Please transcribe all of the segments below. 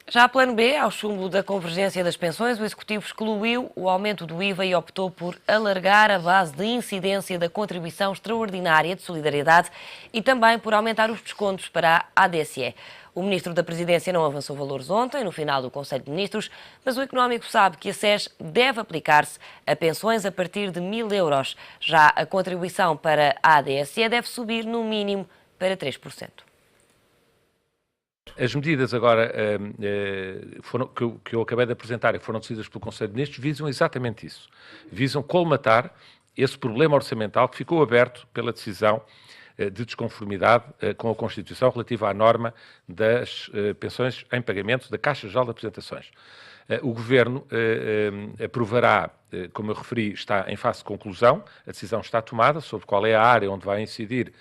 Já a plano B, ao chumbo da convergência das pensões, o Executivo excluiu o aumento do IVA e optou por alargar a base de incidência da contribuição extraordinária de solidariedade e também por aumentar os descontos para a ADSE. O Ministro da Presidência não avançou valores ontem, no final do Conselho de Ministros, mas o Económico sabe que a SES deve aplicar-se a pensões a partir de 1.000 euros. Já a contribuição para a ADSE deve subir no mínimo para 3%. As medidas agora que eu acabei de apresentar e que foram decididas pelo Conselho de Ministros visam exatamente isso. Visam colmatar esse problema orçamental que ficou aberto pela decisão de desconformidade com a Constituição relativa à norma das pensões em pagamento da Caixa Geral de Apresentações. O Governo aprovará, como eu referi, está em fase de conclusão, a decisão está tomada sobre qual é a área onde vai incidir,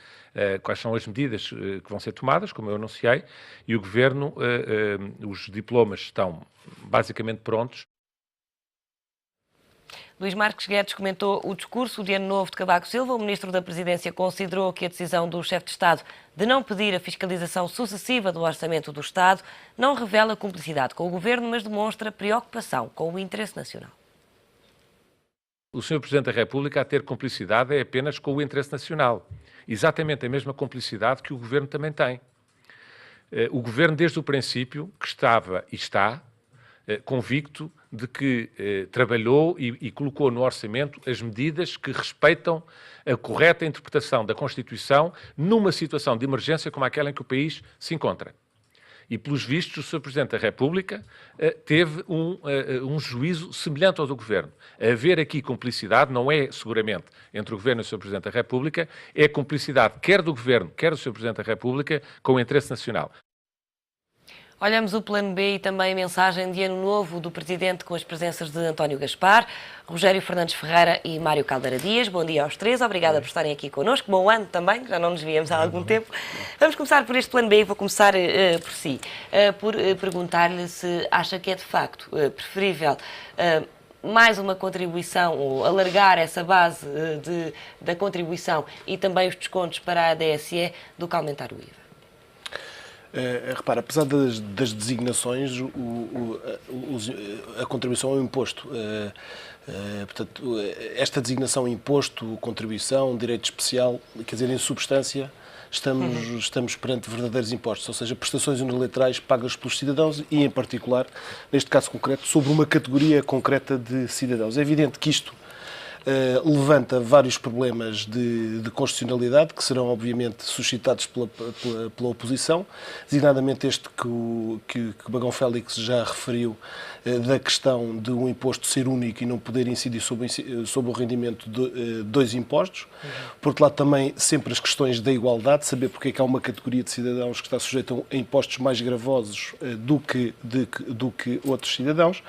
quais são as medidas que vão ser tomadas, como eu anunciei, e o Governo, os diplomas estão basicamente prontos. Luís Marques Guedes comentou o discurso de Ano Novo de Cavaco Silva. O Ministro da Presidência considerou que a decisão do chefe de Estado de não pedir a fiscalização sucessiva do orçamento do Estado não revela cumplicidade com o Governo, mas demonstra preocupação com o interesse nacional. O Sr. Presidente da República a ter cumplicidade é apenas com o interesse nacional. Exatamente a mesma cumplicidade que o Governo também tem. O Governo, desde o princípio, que estava e está convicto de que trabalhou e colocou no orçamento as medidas que respeitam a correta interpretação da Constituição numa situação de emergência como aquela em que o país se encontra. E, pelos vistos, o Sr. Presidente da República teve um juízo semelhante ao do Governo. Haver aqui cumplicidade não é, seguramente, entre o Governo e o Sr. Presidente da República, é cumplicidade quer do Governo, quer do Sr. Presidente da República, com o interesse nacional. Olhamos o plano B e também a mensagem de Ano Novo do Presidente com as presenças de António Gaspar, Rogério Fernandes Ferreira e Mário Caldeira Dias. Bom dia aos três, obrigada por estarem aqui connosco. Bom ano também, já não nos víamos há algum tempo. Vamos começar por este plano B e vou começar por si, por perguntar-lhe se acha que é de facto preferível mais uma contribuição, ou alargar essa base da contribuição e também os descontos para a ADSE do que aumentar o IVA. Repara, apesar das designações, a contribuição é um imposto. Portanto, esta designação imposto, contribuição, direito especial, quer dizer, em substância, estamos perante verdadeiros impostos, ou seja, prestações unilaterais pagas pelos cidadãos e, em particular, neste caso concreto, sobre uma categoria concreta de cidadãos. É evidente que isto levanta vários problemas de constitucionalidade que serão obviamente suscitados pela oposição, designadamente este que o Bagão Félix já referiu, da questão de um imposto ser único e não poder incidir sobre o rendimento de dois impostos. Por outro lado, também sempre as questões da igualdade, saber porque é que há uma categoria de cidadãos que está sujeita a impostos mais gravosos do que outros cidadãos.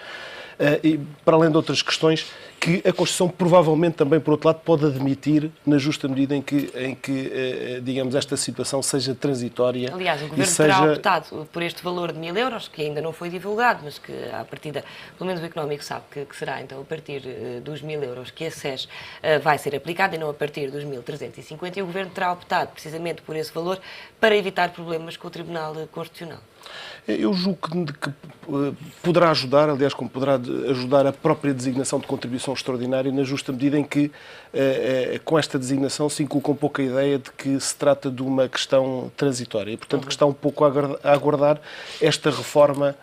E, para além de outras questões que a Constituição provavelmente também, por outro lado, pode admitir na justa medida em que digamos, esta situação seja transitória. Aliás, o Governo terá optado por este valor de 1.000 euros, que ainda não foi divulgado, mas que, à partida, pelo menos o Económico sabe que será, então, a partir dos 1.000 euros que a SES vai ser aplicada e não a partir dos 1.350, e o Governo terá optado precisamente por esse valor para evitar problemas com o Tribunal Constitucional. Eu julgo que poderá ajudar, aliás, como poderá ajudar a própria designação de contribuição extraordinária, na justa medida em que, com esta designação, se inculca um pouco a ideia de que se trata de uma questão transitória e, portanto, que está um pouco a aguardar esta reforma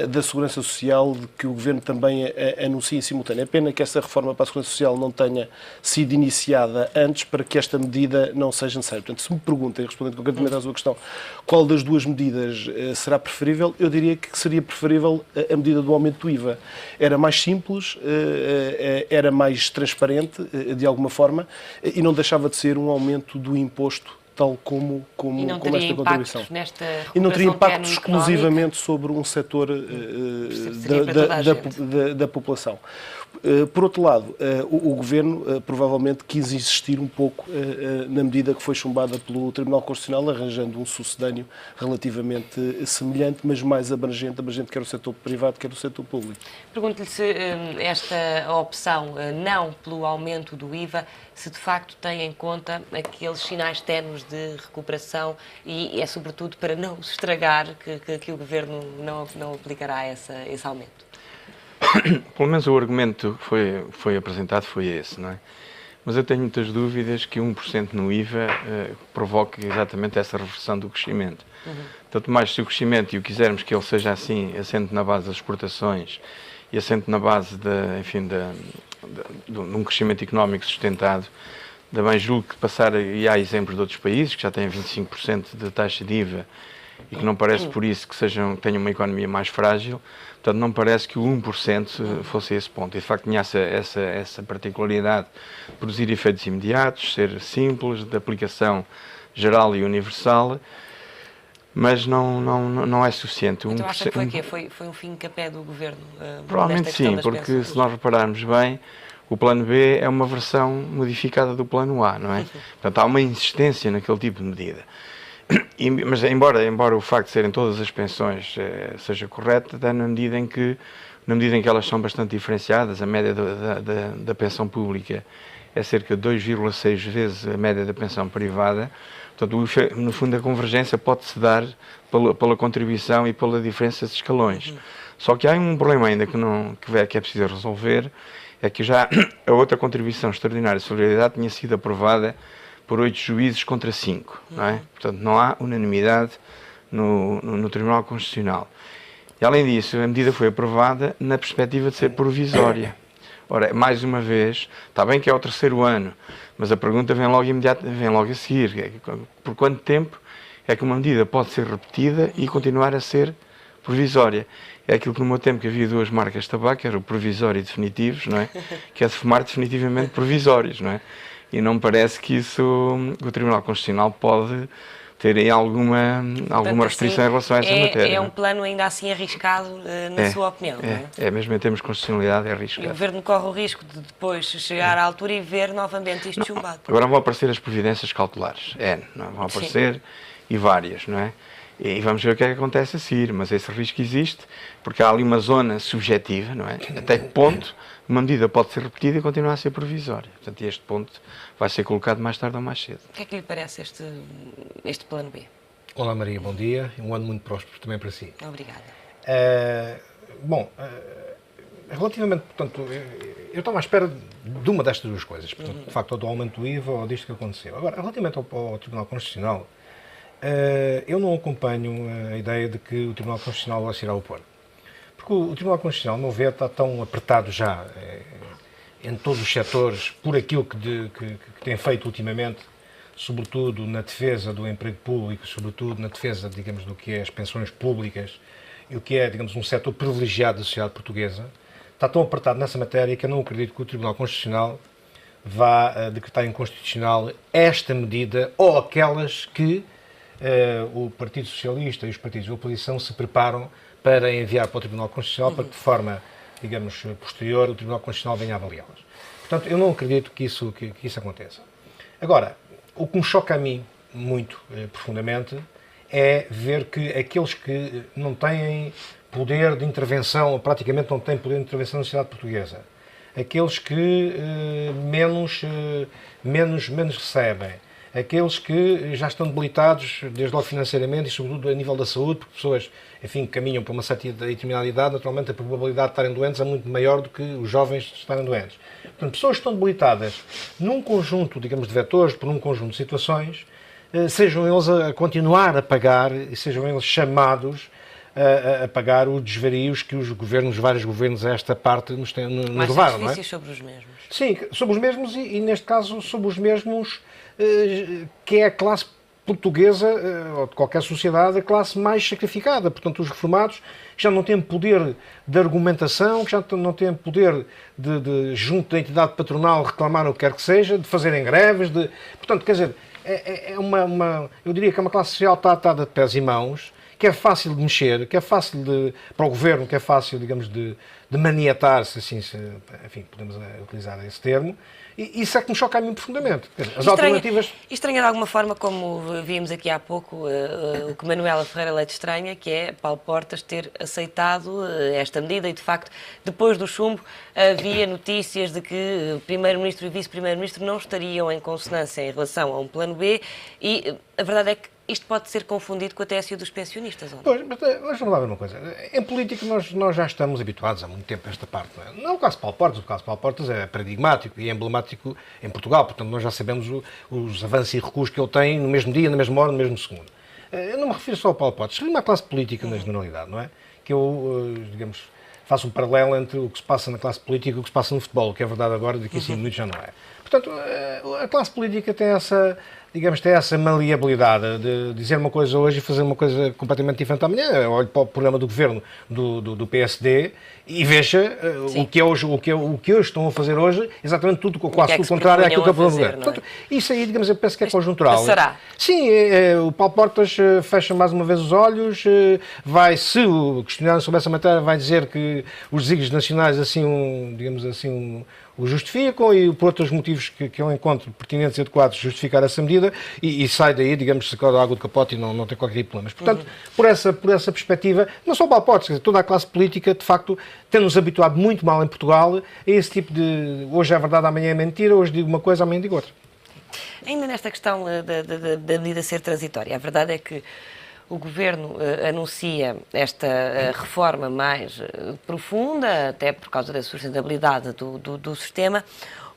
da Segurança Social de que o Governo também anuncia em simultâneo. É pena que essa reforma para a Segurança Social não tenha sido iniciada antes para que esta medida não seja necessária. Portanto, se me perguntem, respondendo concretamente à sua questão, qual das duas medidas será preferível, eu diria que seria preferível a medida do aumento do IVA. Era mais simples, era mais transparente, de alguma forma, e não deixava de ser um aumento do imposto, tal como esta contribuição. E não teria impacto exclusivamente sobre um setor da população. Por outro lado, o Governo provavelmente quis insistir um pouco na medida que foi chumbada pelo Tribunal Constitucional, arranjando um sucedâneo relativamente semelhante, mas mais abrangente quer o setor privado, quer o setor público. Pergunto-lhe se esta opção não pelo aumento do IVA, se de facto tem em conta aqueles sinais ténues medidas de recuperação e é sobretudo para não se estragar que o Governo não aplicará esse aumento. Pelo menos o argumento que foi apresentado foi esse, não é? Mas eu tenho muitas dúvidas que 1% no IVA provoque exatamente essa reversão do crescimento. Tanto mais se o crescimento, e o quisermos que ele seja assim, assente na base das exportações e assente na base de um crescimento económico sustentado, também julgo que e há exemplos de outros países que já têm 25% de taxa de IVA e que não parece por isso que tenham uma economia mais frágil. Portanto, não parece que o 1% fosse esse ponto. E, de facto, tinha essa particularidade de produzir efeitos imediatos, ser simples, de aplicação geral e universal, mas não é suficiente. Então acha que foi o quê? Foi um fim-capé do Governo? Provavelmente sim, porque se nós repararmos bem, o plano B é uma versão modificada do plano A, não é? Portanto, há uma insistência naquele tipo de medida. Mas embora o facto de serem todas as pensões seja correto, até na medida em que elas são bastante diferenciadas, a média da pensão pública é cerca de 2,6 vezes a média da pensão privada. Portanto, no fundo, a convergência pode-se dar pela contribuição e pela diferença de escalões. Só que há um problema ainda que é preciso resolver, é que já a outra contribuição extraordinária de solidariedade tinha sido aprovada por 8 juízes contra 5, não é? Portanto, não há unanimidade no Tribunal Constitucional. E, além disso, a medida foi aprovada na perspectiva de ser provisória. Ora, mais uma vez, está bem que é o 3º ano, mas a pergunta vem logo a seguir. Por quanto tempo é que uma medida pode ser repetida e continuar a ser provisória? É aquilo que no meu tempo que havia 2 marcas de tabaco, que era o provisório e definitivos, não é? Que é de fumar definitivamente provisórios, não é? E não me parece que o Tribunal Constitucional pode ter aí alguma restrição em relação a essa matéria. É um plano ainda assim arriscado, na sua opinião, não é? É, mesmo em termos de constitucionalidade, é arriscado. E o Governo corre o risco de depois chegar à altura e ver novamente isto chumbado. Agora vão aparecer as providências cautelares, vão aparecer e várias, não é? E vamos ver o que é que acontece a seguir, mas esse risco existe, porque há ali uma zona subjetiva, não é? Até que ponto uma medida pode ser repetida e continuar a ser provisória. Portanto, este ponto vai ser colocado mais tarde ou mais cedo. O que é que lhe parece este plano B? Olá Maria, bom dia. Um ano muito próspero também para si. Obrigada. Relativamente, portanto, eu estava à espera de uma destas duas coisas. Portanto, de facto, do aumento do IVA ou disto que aconteceu. Agora, relativamente ao Tribunal Constitucional, eu não acompanho a ideia de que o Tribunal Constitucional vai se irá opor. Porque o Tribunal Constitucional, no meu ver, está tão apertado já em todos os setores por aquilo que tem feito ultimamente, sobretudo na defesa do emprego público, sobretudo na defesa, digamos, do que é as pensões públicas e o que é, digamos, um setor privilegiado da sociedade portuguesa. Está tão apertado nessa matéria que eu não acredito que o Tribunal Constitucional vá decretar inconstitucional esta medida ou aquelas que o Partido Socialista e os partidos de oposição se preparam para enviar para o Tribunal Constitucional para que, de forma, digamos, posterior, o Tribunal Constitucional venha avaliá-las. Portanto, eu não acredito que isso aconteça. Agora, o que me choca a mim, muito profundamente, é ver que aqueles que não têm poder de intervenção, ou praticamente não têm poder de intervenção na sociedade portuguesa, aqueles que menos recebem, aqueles que já estão debilitados, desde logo financeiramente e sobretudo a nível da saúde, porque pessoas, enfim, caminham para uma certa determinada idade, naturalmente a probabilidade de estarem doentes é muito maior do que os jovens estarem doentes. Portanto, pessoas que estão debilitadas num conjunto, digamos, de vetores, por um conjunto de situações, sejam eles a continuar a pagar e sejam eles chamados a pagar os desvarios que os vários governos a esta parte nos levaram, não é? Mais sobre os mesmos. Sim, sobre os mesmos e neste caso sobre os mesmos que é a classe portuguesa, ou de qualquer sociedade, a classe mais sacrificada. Portanto, os reformados já não têm poder de argumentação, já não têm poder junto da entidade patronal, reclamar o que quer que seja, de fazerem greves. Portanto, quer dizer, eu diria que é uma classe social que está atada de pés e mãos que é fácil de mexer, que é fácil para o governo, que é fácil, digamos, de maniatar, se assim, enfim, podemos utilizar esse termo, e isso é que me choca a mim profundamente. As alternativas... Estranha de alguma forma, como vimos aqui há pouco, o que Manuela Ferreira Leite estranha, que é Paulo Portas ter aceitado esta medida e, de facto, depois do chumbo, havia notícias de que Primeiro-Ministro e Vice-Primeiro-Ministro não estariam em consonância em relação a um plano B e a verdade é que isto pode ser confundido com a tese dos pensionistas, ou não? Pois, mas vamos lá ver uma coisa. Em política nós já estamos habituados há muito tempo a esta parte. Não é o caso de Paulo Portas. O caso de Paulo Portas é paradigmático e emblemático em Portugal. Portanto, nós já sabemos os avanços e recuos que ele tem no mesmo dia, na mesma hora, no mesmo segundo. Eu não me refiro só ao Paulo Portas. Refiro-me à classe política na generalidade, não é? Que eu, digamos, faço um paralelo entre o que se passa na classe política e o que se passa no futebol, o que é verdade agora, daqui a 5 minutos já não é. Portanto, a classe política tem essa, digamos, tem essa maleabilidade de dizer uma coisa hoje e fazer uma coisa completamente diferente amanhã. Eu olho para o programa do governo do PSD e veja o que hoje estão a fazer hoje, exatamente tudo quase o contrário àquilo que é o programa do governo. Portanto, isso aí, digamos, eu penso que é conjuntural. Passará. Sim, o Paulo Portas fecha mais uma vez os olhos, se o questionário sobre essa matéria vai dizer que os desígnios nacionais assim, digamos assim, o justificam e por outros motivos que eu encontro pertinentes e adequados justificar essa medida e sai daí, digamos, sacando a água do capote e não tem qualquer problema. Mas, portanto, por essa perspectiva, não só o Paulo Portas, toda a classe política, de facto, tem-nos habituado muito mal em Portugal a esse tipo de hoje é verdade, amanhã é mentira, hoje digo uma coisa, amanhã digo outra. Ainda nesta questão da medida ser transitória, a verdade é que o Governo anuncia esta reforma mais profunda, até por causa da sustentabilidade do sistema,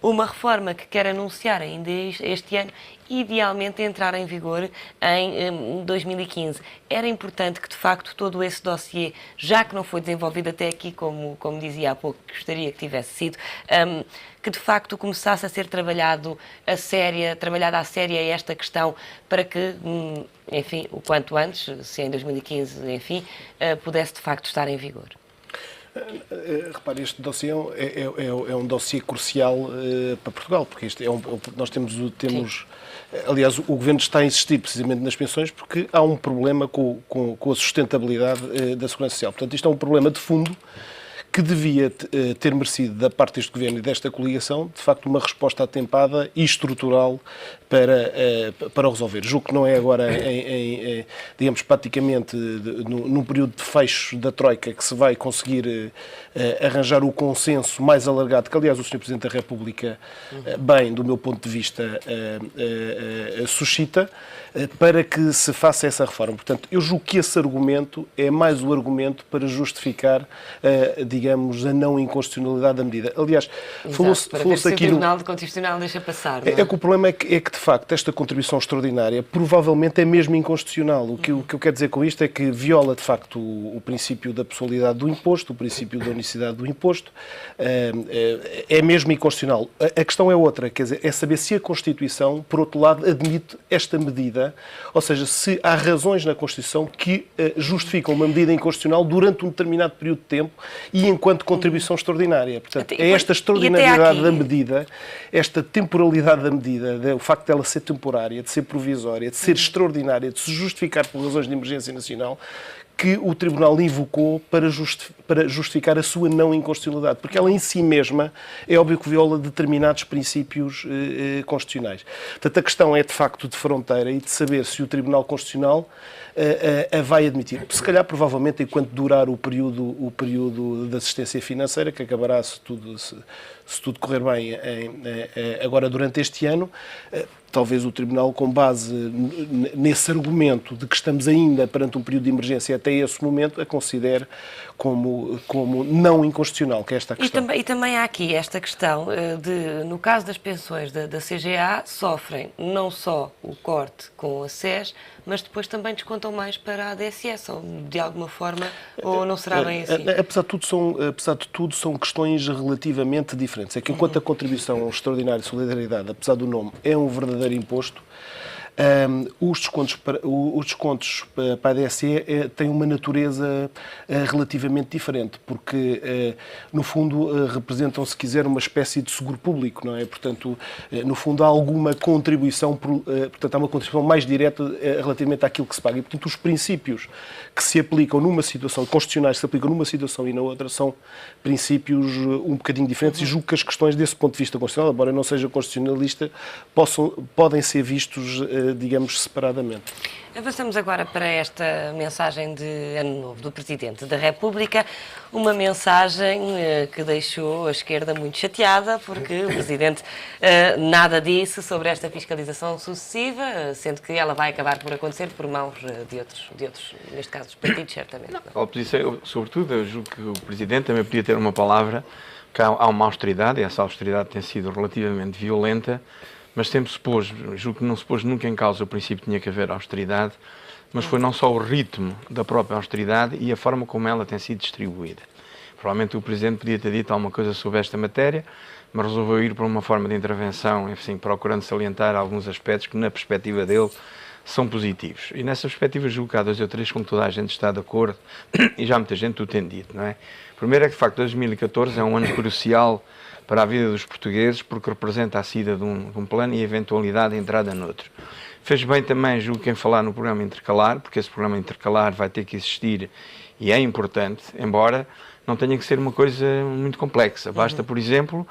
uma reforma que quer anunciar ainda este ano, idealmente entrar em vigor em 2015. Era importante que, de facto, todo esse dossiê, já que não foi desenvolvido até aqui, como dizia há pouco, que gostaria que tivesse sido, que de facto começasse a ser trabalhada à séria esta questão para que, enfim, o quanto antes, se em 2015, enfim, pudesse de facto estar em vigor. Repare, este dossiê é um dossiê crucial para Portugal, porque nós temos aliás, o Governo está a insistir precisamente nas pensões porque há um problema com a sustentabilidade da Segurança Social. Portanto, isto é um problema de fundo que devia ter merecido da parte deste Governo e desta coligação, de facto, uma resposta atempada e estrutural para o resolver. Julgo que não é agora, digamos, praticamente num período de fecho da Troika que se vai conseguir arranjar o consenso mais alargado, que aliás o Sr. Presidente da República, bem, do meu ponto de vista, suscita, para que se faça essa reforma. Portanto, eu julgo que esse argumento é mais o argumento para justificar, digamos, a não inconstitucionalidade da medida. Aliás, falou-se aqui... O Tribunal Constitucional deixa passar, não é? É que o problema é que, de facto, esta contribuição extraordinária provavelmente é mesmo inconstitucional. O que eu quero dizer com isto é que viola, de facto, o princípio da pessoalidade do imposto, o princípio da unicidade do imposto, é mesmo inconstitucional. A questão é outra, quer dizer, é saber se a Constituição, por outro lado, admite esta medida, ou seja, se há razões na Constituição que justificam uma medida inconstitucional durante um determinado período de tempo e enquanto contribuição extraordinária. Portanto, é esta extraordinariedade da medida, esta temporalidade da medida, o facto dela ser temporária, de ser provisória, de ser extraordinária, de se justificar por razões de emergência nacional, que o Tribunal invocou para justificar a sua não inconstitucionalidade, porque ela em si mesma é óbvio que viola determinados princípios constitucionais. Portanto, a questão é de facto de fronteira e de saber se o Tribunal Constitucional a vai admitir. Se calhar, provavelmente, enquanto durar o período de assistência financeira, que acabará, se tudo correr bem, agora durante este ano, talvez o Tribunal, com base nesse argumento de que estamos ainda perante um período de emergência até esse momento, a considere como não inconstitucional, que é esta questão. E também há aqui esta questão de, no caso das pensões da CGA, sofrem não só o corte com a SES, mas depois também descontam mais para a ADSS, ou de alguma forma, ou não será bem assim? Apesar de tudo, são questões relativamente diferentes. É que enquanto a contribuição extraordinária de solidariedade, apesar do nome, é um verdadeiro imposto, Os descontos para a DSE têm uma natureza relativamente diferente, porque, no fundo, representam, se quiser, uma espécie de seguro público, não é? Portanto, no fundo, há alguma contribuição, portanto, há uma contribuição mais direta relativamente àquilo que se paga. E, portanto, os princípios que se aplicam numa situação, constitucionais que se aplicam numa situação e na outra, são princípios um bocadinho diferentes, e julgo que as questões, desse ponto de vista constitucional, embora eu não seja constitucionalista, podem ser vistos, digamos, separadamente. Avançamos agora para esta mensagem de Ano Novo do Presidente da República, uma mensagem que deixou a esquerda muito chateada, porque o Presidente nada disse sobre esta fiscalização sucessiva, sendo que ela vai acabar por acontecer por mãos de outros, neste caso, dos partidos, certamente. Não. A oposição, sobretudo, eu julgo que o Presidente também podia ter uma palavra, que há uma austeridade, e essa austeridade tem sido relativamente violenta, mas sempre se pôs, julgo que não se pôs nunca em causa o princípio que tinha que haver austeridade, mas foi não só o ritmo da própria austeridade e a forma como ela tem sido distribuída. Provavelmente o Presidente podia ter dito alguma coisa sobre esta matéria, mas resolveu ir para uma forma de intervenção, enfim, procurando salientar alguns aspectos que, na perspectiva dele, são positivos. E nessa perspectiva, julgo que há 2 ou 3 com que toda a gente está de acordo, e já muita gente o tem dito, não é? Primeiro é que, de facto, 2014 é um ano crucial para a vida dos portugueses, porque representa a saída de um plano e a eventualidade de entrada noutro. Fez bem também, julgo, quem falar no programa intercalar, porque esse programa intercalar vai ter que existir e é importante, embora não tenha que ser uma coisa muito complexa. Basta, por exemplo,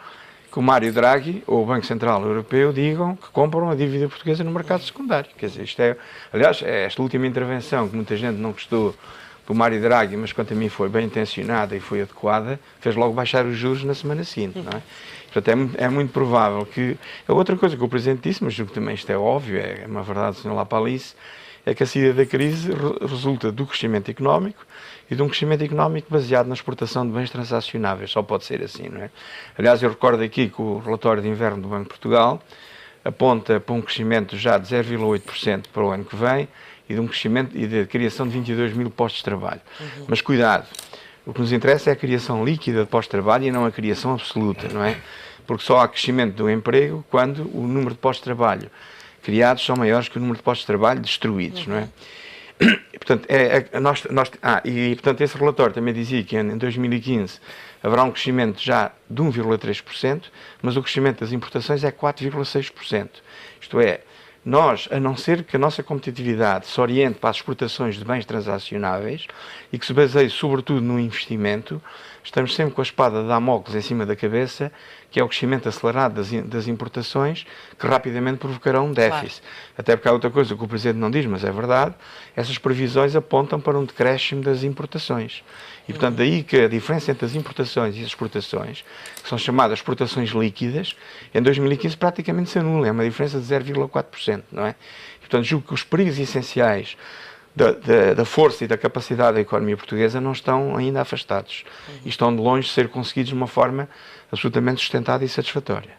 que o Mário Draghi ou o Banco Central Europeu digam que compram a dívida portuguesa no mercado secundário. Quer dizer, isto é, aliás, esta última intervenção, que muita gente não gostou do Mário Draghi, mas quanto a mim foi bem intencionada e foi adequada, fez logo baixar os juros na semana seguinte, não é? Portanto, é muito provável que... A outra coisa que o Presidente disse, mas julgo que também isto é óbvio, é uma verdade, Sr. Lapalice, é que a saída da crise resulta do crescimento económico e de um crescimento económico baseado na exportação de bens transacionáveis. Só pode ser assim, não é? Aliás, eu recordo aqui que o relatório de inverno do Banco de Portugal aponta para um crescimento já de 0,8% para o ano que vem, e de um crescimento e de criação de 22 mil postos de trabalho. Mas cuidado, o que nos interessa é a criação líquida de postos de trabalho e não a criação absoluta, não é? Porque só há crescimento do emprego quando o número de postos de trabalho criados são maiores que o número de postos de trabalho destruídos, não é? E, portanto, portanto, esse relatório também dizia que em 2015 haverá um crescimento já de 1,3%, mas o crescimento das importações é 4,6%. Isto é, nós, a não ser que a nossa competitividade se oriente para as exportações de bens transacionáveis e que se baseie sobretudo no investimento, estamos sempre com a espada de Damócles em cima da cabeça, que é o crescimento acelerado das importações, que rapidamente provocará um déficit. Claro. Até porque há outra coisa que o Presidente não diz, mas é verdade, essas previsões apontam para um decréscimo das importações. E, portanto, daí que a diferença entre as importações e as exportações, que são chamadas exportações líquidas, em 2015 praticamente se anula, é uma diferença de 0,4%, não é? E, portanto, julgo que os perigos essenciais da força e da capacidade da economia portuguesa não estão ainda afastados e estão de longe de ser conseguidos de uma forma absolutamente sustentada e satisfatória.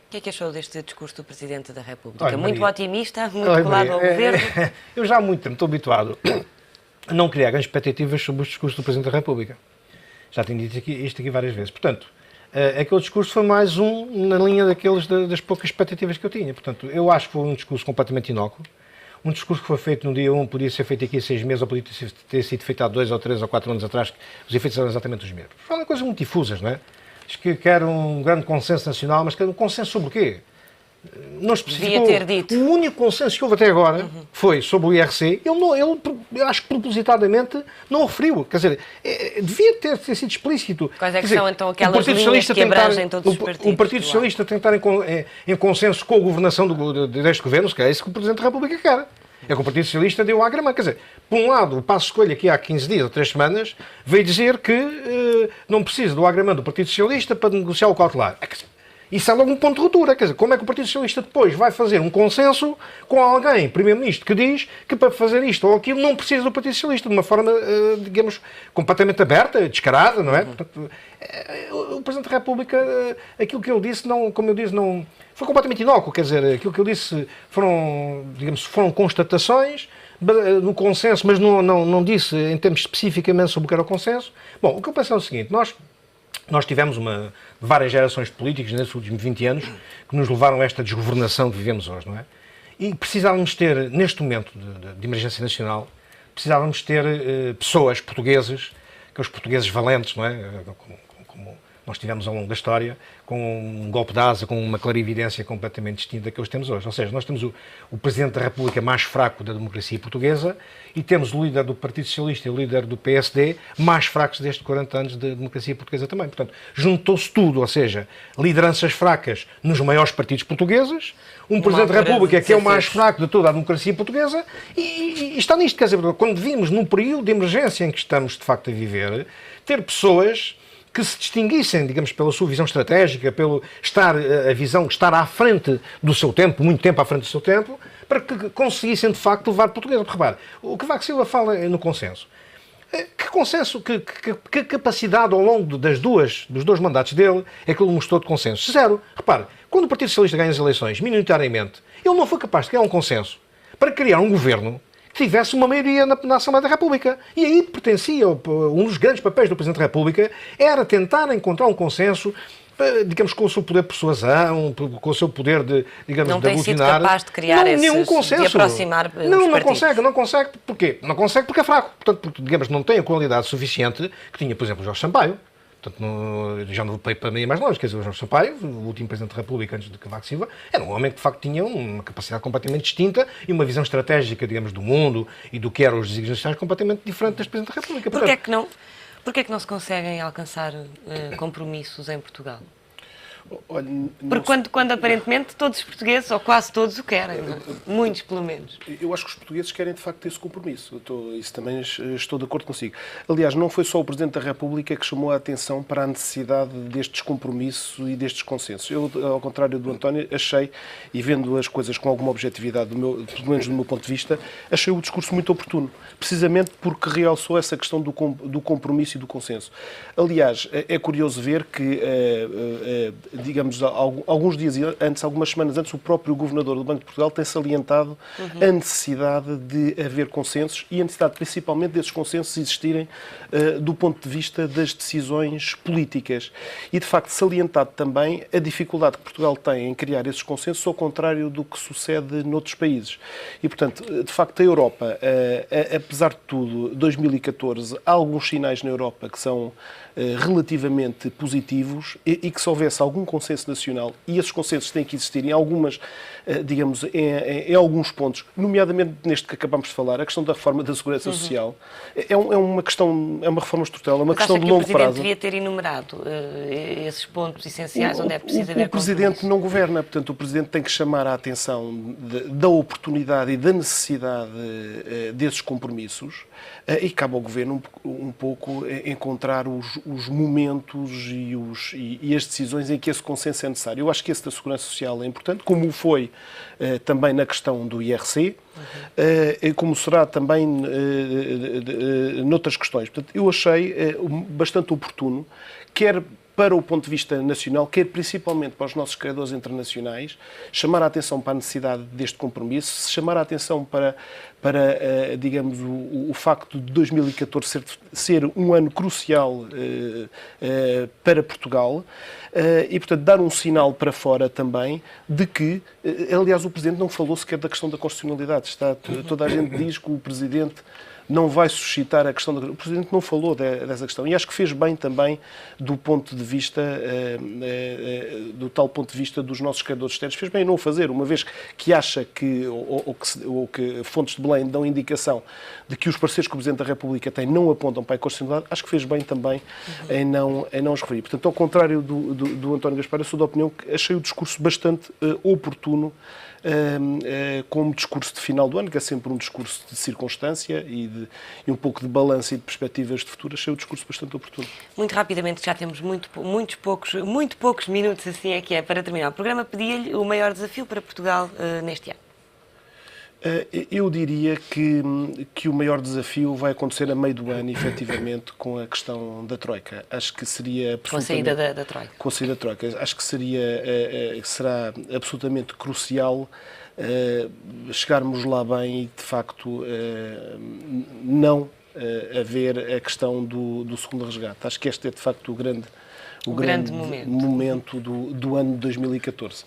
O que é que achou deste discurso do Presidente da República? Olha, muito otimista, muito colado ao governo? Eu já há muito tempo estou habituado a não criar grandes expectativas sobre os discursos do Presidente da República. Já tenho dito isto aqui várias vezes. Portanto, aquele discurso foi mais na linha das poucas expectativas que eu tinha. Portanto, eu acho que foi um discurso completamente inócuo. Um discurso que foi feito no dia 1 podia ser feito aqui há 6 meses ou podia ter sido feito há 2 ou 3 ou 4 anos atrás, que os efeitos eram exatamente os mesmos. Foram coisas muito difusas, não é? Diz que quer um grande consenso nacional, mas quer um consenso sobre o quê? Não especificou. Devia ter dito. O único consenso que houve até agora foi sobre o IRC. Ele acho que propositadamente não o referiu. Quer dizer, devia ter sido explícito. Quais é que são então aquelas linhas que abrangem todos os partidos? O Partido Socialista tentar em consenso com a governação deste governo, que é isso que o Presidente da República quer. É que o Partido Socialista deu à grama. Quer dizer, por um lado, o Passo Escolha, aqui há 15 dias ou 3 semanas, veio dizer que não precisa do agravamento do Partido Socialista para negociar o cautelar. Isso é logo um ponto de ruptura. Quer dizer, como é que o Partido Socialista depois vai fazer um consenso com alguém, Primeiro-Ministro, que diz que para fazer isto ou aquilo não precisa do Partido Socialista, de uma forma, digamos, completamente aberta, descarada, não é? Portanto, o Presidente da República, aquilo que ele disse, não, como eu disse, não foi completamente inócuo. Quer dizer, aquilo que ele disse foram constatações no consenso, mas não disse em termos especificamente sobre o que era o consenso. Bom, o que eu penso é o seguinte, nós tivemos várias gerações políticas nesses últimos 20 anos que nos levaram a esta desgovernação que vivemos hoje, não é? E precisávamos ter, neste momento de emergência nacional, precisávamos ter pessoas portuguesas, que os portugueses valentes, não é? Como nós tivemos ao longo da história, com um golpe de asa, com uma clarividência completamente distinta que hoje temos hoje. Ou seja, nós temos o Presidente da República mais fraco da democracia portuguesa e temos o líder do Partido Socialista e o líder do PSD mais fracos destes 40 anos de democracia portuguesa também. Portanto, juntou-se tudo, ou seja, lideranças fracas nos maiores partidos portugueses, um Presidente da República que é o mais fraco de toda a democracia portuguesa e está nisto. Quer dizer, quando vimos num período de emergência em que estamos, de facto, a viver, ter pessoas que se distinguissem, digamos, pela sua visão estratégica, pelo estar à frente do seu tempo, muito tempo à frente do seu tempo, para que conseguissem, de facto, levar português. Repare, o que Cavaco Silva fala no consenso. Que consenso, que capacidade ao longo dos dois mandatos dele é que ele mostrou de consenso? Zero. Repare, quando o Partido Socialista ganha as eleições, minoritariamente, ele não foi capaz de criar um consenso para criar um governo que tivesse uma maioria na Assembleia da República. E aí pertencia, um dos grandes papéis do Presidente da República era tentar encontrar um consenso, digamos, com o seu poder de persuasão, com o seu poder de, digamos, não de aglutinar. Não tem sido capaz de criar nenhum consenso. De aproximar não consegue. Porquê? Não consegue porque é fraco. Portanto, porque, digamos, não tem a qualidade suficiente que tinha, por exemplo, o Jorge Sampaio. Portanto, já não vou para mim mais longe, quer dizer, o Jorge Sampaio, o último Presidente da República antes de Cavaco Silva, era um homem que de facto tinha uma capacidade completamente distinta e uma visão estratégica, digamos, do mundo e do que eram os desígnios nacionais completamente diferente deste Presidente da República. Porquê é que não se conseguem alcançar compromissos em Portugal? Olha, porque quando aparentemente todos os portugueses, ou quase todos, o querem, não é? Muitos pelo menos. Eu acho que os portugueses querem de facto esse compromisso. Isso também estou de acordo consigo. Aliás, não foi só o Presidente da República que chamou a atenção para a necessidade destes compromissos e destes consensos. Eu, ao contrário do António, achei, e vendo as coisas com alguma objetividade, pelo menos do meu ponto de vista, achei o discurso muito oportuno, precisamente porque realçou essa questão do compromisso e do consenso. Aliás, é curioso ver que digamos, alguns dias antes, algumas semanas antes, o próprio Governador do Banco de Portugal tem salientado a necessidade de haver consensos e a necessidade principalmente desses consensos existirem do ponto de vista das decisões políticas. E, de facto, salientado também a dificuldade que Portugal tem em criar esses consensos, ao contrário do que sucede noutros países. E, portanto, de facto, a Europa, apesar de tudo, 2014, há alguns sinais na Europa que são relativamente positivos e que se houvesse algum consenso nacional, e esses consensos têm que existir em algumas, digamos, em alguns pontos, nomeadamente neste que acabamos de falar, a questão da reforma da Segurança Social, é uma questão, é uma reforma estrutural, é uma questão de longo prazo. O Presidente devia ter enumerado esses pontos essenciais onde é preciso haver compromisso. O Presidente não governa, portanto, o Presidente tem que chamar a atenção da oportunidade e da necessidade desses compromissos e cabe ao Governo um pouco encontrar os momentos e as decisões em que esse consenso é necessário. Eu acho que esse da Segurança Social é importante, como foi também na questão do IRC, como será também noutras questões. Portanto, eu achei bastante oportuno, quer para o ponto de vista nacional, quer principalmente para os nossos credores internacionais, chamar a atenção para a necessidade deste compromisso, chamar a atenção para digamos, o facto de 2014 ser um ano crucial para Portugal e, portanto, dar um sinal para fora também de que, aliás, o Presidente não falou sequer da questão da constitucionalidade. Toda a gente diz que o Presidente não vai suscitar a questão O Presidente não falou dessa questão e acho que fez bem também do ponto de vista, do tal ponto de vista dos nossos credores externos. Fez bem não o fazer, uma vez que acha que, ou que fontes de Belém dão indicação de que os parceiros que o Presidente da República tem não apontam para a constitucionalidade, acho que fez bem também em não os referir. Portanto, ao contrário do António Gaspar, eu sou da opinião que achei o discurso bastante oportuno como discurso de final do ano, que é sempre um discurso de circunstância e um pouco de balanço e de perspectivas de futuro, achei o discurso bastante oportuno. Muito rapidamente, já temos muito poucos minutos, assim é que é, para terminar o programa, pedia-lhe o maior desafio para Portugal neste ano. Eu diria que o maior desafio vai acontecer a meio do ano, efetivamente, com a questão da Troika. Acho que seria... Com a saída da Troika. Com a saída da Troika. Acho que será absolutamente crucial chegarmos lá bem e, de facto, não haver a questão do segundo resgate. Acho que este é, de facto, o grande momento do ano de 2014.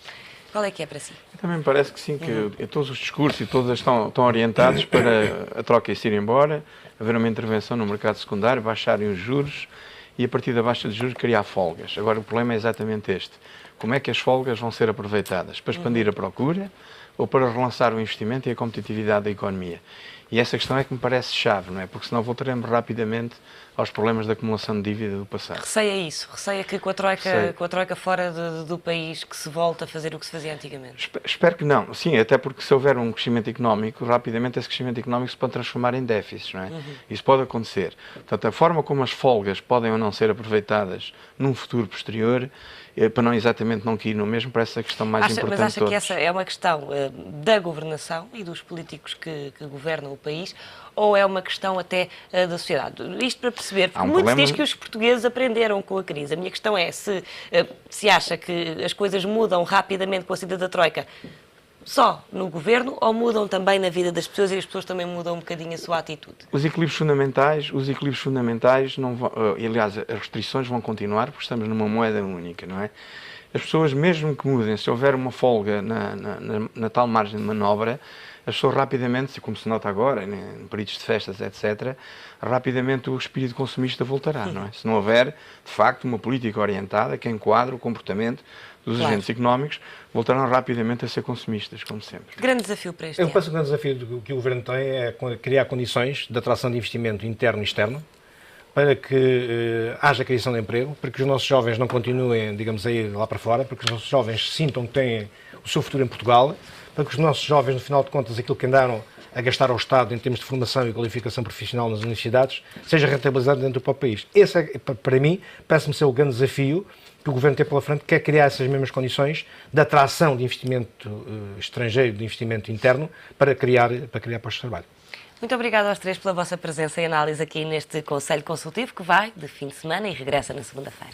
Qual é que é para si? Também me parece que sim, que todos os discursos e todas estão orientados para a troca ir embora, haver uma intervenção no mercado secundário, baixarem os juros e a partir da baixa de juros criar folgas. Agora o problema é exatamente este. Como é que as folgas vão ser aproveitadas? Para expandir a procura ou para relançar o investimento e a competitividade da economia? E essa questão é que me parece chave, não é? Porque senão voltaremos rapidamente aos problemas da acumulação de dívida do passado. Receia isso? Receia que com a Troika fora do país que se volta a fazer o que se fazia antigamente? Espero que não. Sim, até porque se houver um crescimento económico, rapidamente esse crescimento económico se pode transformar em déficits, não é? Isso pode acontecer. Portanto, a forma como as folgas podem ou não ser aproveitadas num futuro posterior, para não exatamente não cair no mesmo, parece a questão mais importante. Mas acha que essa é uma questão da governação e dos políticos que governam o país, ou é uma questão até da sociedade? Isto para perceber, porque muitos dizem que os portugueses aprenderam com a crise. A minha questão é se acha que as coisas mudam rapidamente com a saída da Troika só no governo ou mudam também na vida das pessoas e as pessoas também mudam um bocadinho a sua atitude? Os equilíbrios fundamentais não vão, e, aliás, as restrições vão continuar porque estamos numa moeda única, não é? As pessoas, mesmo que mudem, se houver uma folga na tal margem de manobra, as pessoas rapidamente, como se nota agora, em períodos de festas, etc., rapidamente o espírito consumista voltará, não é? Se não houver, de facto, uma política orientada que enquadre o comportamento dos agentes económicos, voltarão rapidamente a ser consumistas, como sempre. Grande desafio para este ano? Eu penso que o grande desafio que o Governo tem é criar condições de atração de investimento interno e externo, para que haja criação de emprego, para que os nossos jovens não continuem, digamos, a ir lá para fora, para que os nossos jovens sintam que têm o seu futuro em Portugal, para que os nossos jovens, no final de contas, aquilo que andaram a gastar ao Estado em termos de formação e qualificação profissional nas universidades, seja rentabilizado dentro do próprio país. Esse, é, para mim, parece-me ser o grande desafio que o Governo tem pela frente, que é criar essas mesmas condições de atração de investimento estrangeiro, de investimento interno, para criar postos de trabalho. Muito obrigada aos três pela vossa presença e análise aqui neste Conselho Consultivo, que vai de fim de semana e regressa na segunda-feira.